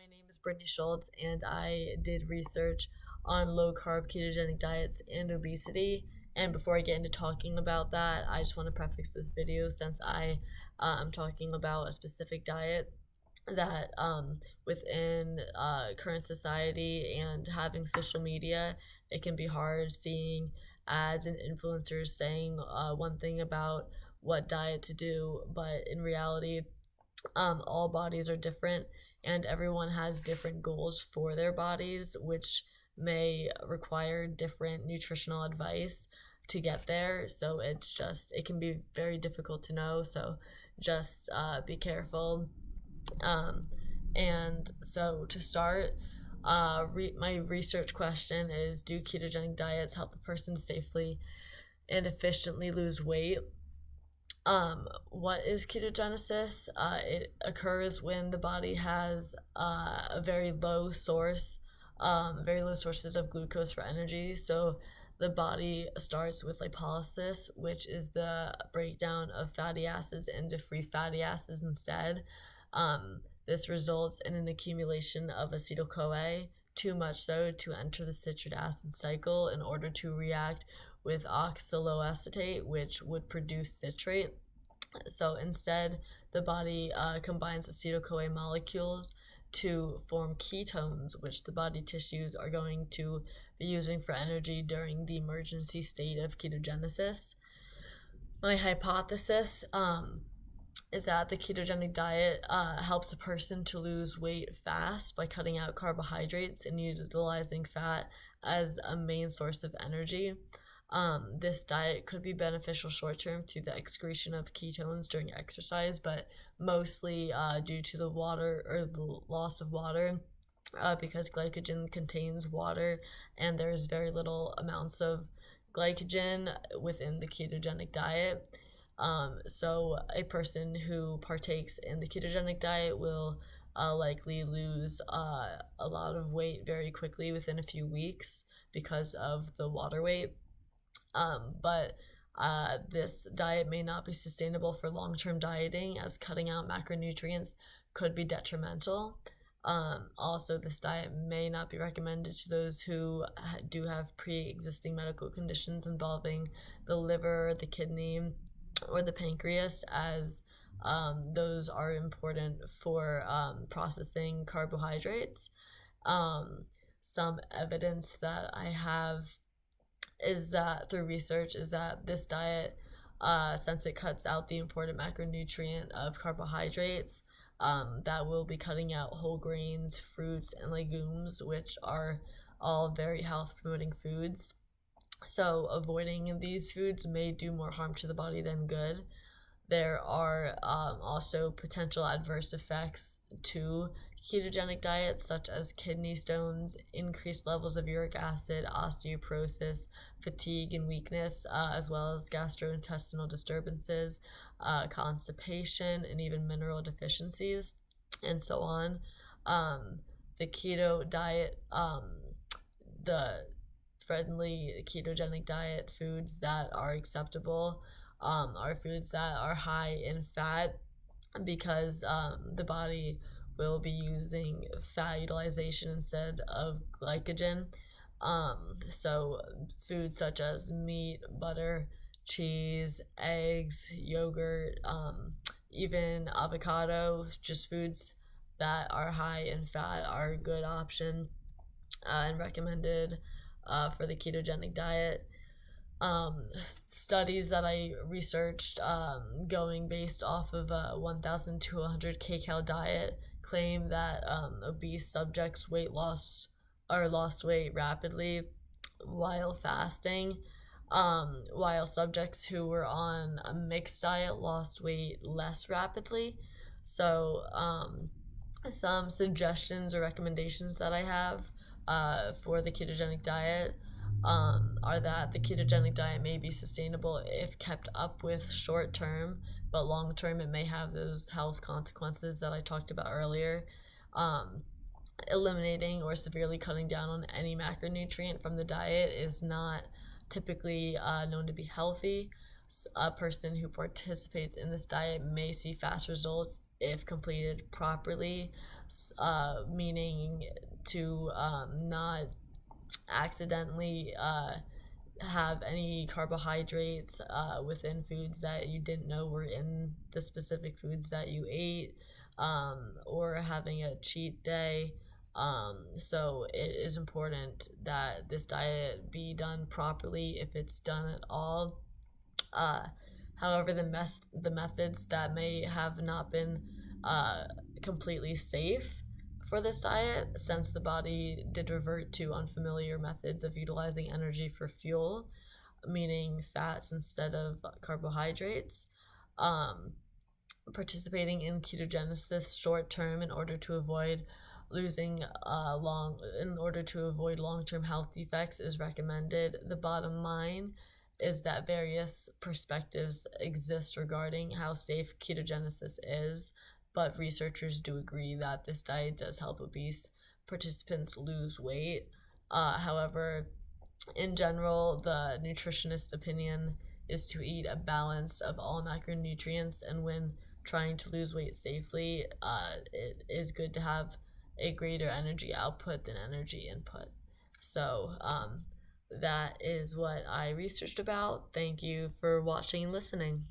My name is Brittany Schultz, and I did research on low carb ketogenic diets and obesity. And before I get into talking about that, I just want to preface this video since I am talking about a specific diet that within current society and having social media, it can be hard seeing ads and influencers saying one thing about what diet to do, but in reality, all bodies are different and everyone has different goals for their bodies, which may require different nutritional advice to get there. So it can be very difficult to know. So just be careful. And so to start, my research question is: do ketogenic diets help a person safely and efficiently lose weight? What is ketogenesis? It occurs when the body has a very low sources of glucose for energy. So the body starts with lipolysis, which is the breakdown of fatty acids into free fatty acids instead. This results in an accumulation of acetyl CoA, too much so to enter the citric acid cycle in order to react with oxaloacetate, which would produce citrate. So instead, the body combines acetyl CoA molecules to form ketones, which the body tissues are going to be using for energy during the emergency state of ketogenesis. My hypothesis is that the ketogenic diet helps a person to lose weight fast by cutting out carbohydrates and utilizing fat as a main source of energy. This diet could be beneficial short term through the excretion of ketones during exercise, but mostly due to the water or the loss of water, because glycogen contains water and there's very little amounts of glycogen within the ketogenic diet. So a person who partakes in the ketogenic diet will likely lose a lot of weight very quickly within a few weeks because of the water weight. But this diet may not be sustainable for long-term dieting, as cutting out macronutrients could be detrimental. Also, this diet may not be recommended to those who do have pre-existing medical conditions involving the liver, the kidney, or the pancreas, as those are important for processing carbohydrates. Some evidence that I have is that through research is that this diet, since it cuts out the important macronutrient of carbohydrates, that will be cutting out whole grains, fruits, and legumes, which are all very health promoting foods. So avoiding these foods may do more harm to the body than good. There are also potential adverse effects to ketogenic diets, such as kidney stones, increased levels of uric acid, osteoporosis, fatigue, and weakness, as well as gastrointestinal disturbances, constipation, and even mineral deficiencies, and so on. The keto diet, the friendly ketogenic diet foods that are acceptable are foods that are high in fat, because the body will be using fat utilization instead of glycogen. So foods such as meat, butter, cheese, eggs, yogurt, even avocado, just foods that are high in fat are a good option and recommended for the ketogenic diet. Studies that I researched, going based off of a 1,200 kcal diet, claim that obese subjects lost weight rapidly while fasting, while subjects who were on a mixed diet lost weight less rapidly. So some suggestions or recommendations that I have for the ketogenic diet are that the ketogenic diet may be sustainable if kept up with short term, but long term it may have those health consequences that I talked about earlier. Eliminating or severely cutting down on any macronutrient from the diet is not typically known to be healthy. A person who participates in this diet may see fast results if completed properly, meaning to not accidentally have any carbohydrates within foods that you didn't know were in the specific foods that you ate, or having a cheat day. So it is important that this diet be done properly if it's done at all. Uh, However, the methods that may have not been uh, completely safe for this diet, since the body did revert to unfamiliar methods of utilizing energy for fuel, meaning fats instead of carbohydrates. Um, Participating in ketogenesis short term in order to avoid long-term health defects is recommended. The bottom line is that various perspectives exist regarding how safe ketogenesis is, but researchers do agree that this diet does help obese participants lose weight. However, in general, the nutritionist opinion is to eat a balance of all macronutrients, and when trying to lose weight safely, it is good to have a greater energy output than energy input. So, that is what I researched about. Thank you for watching and listening.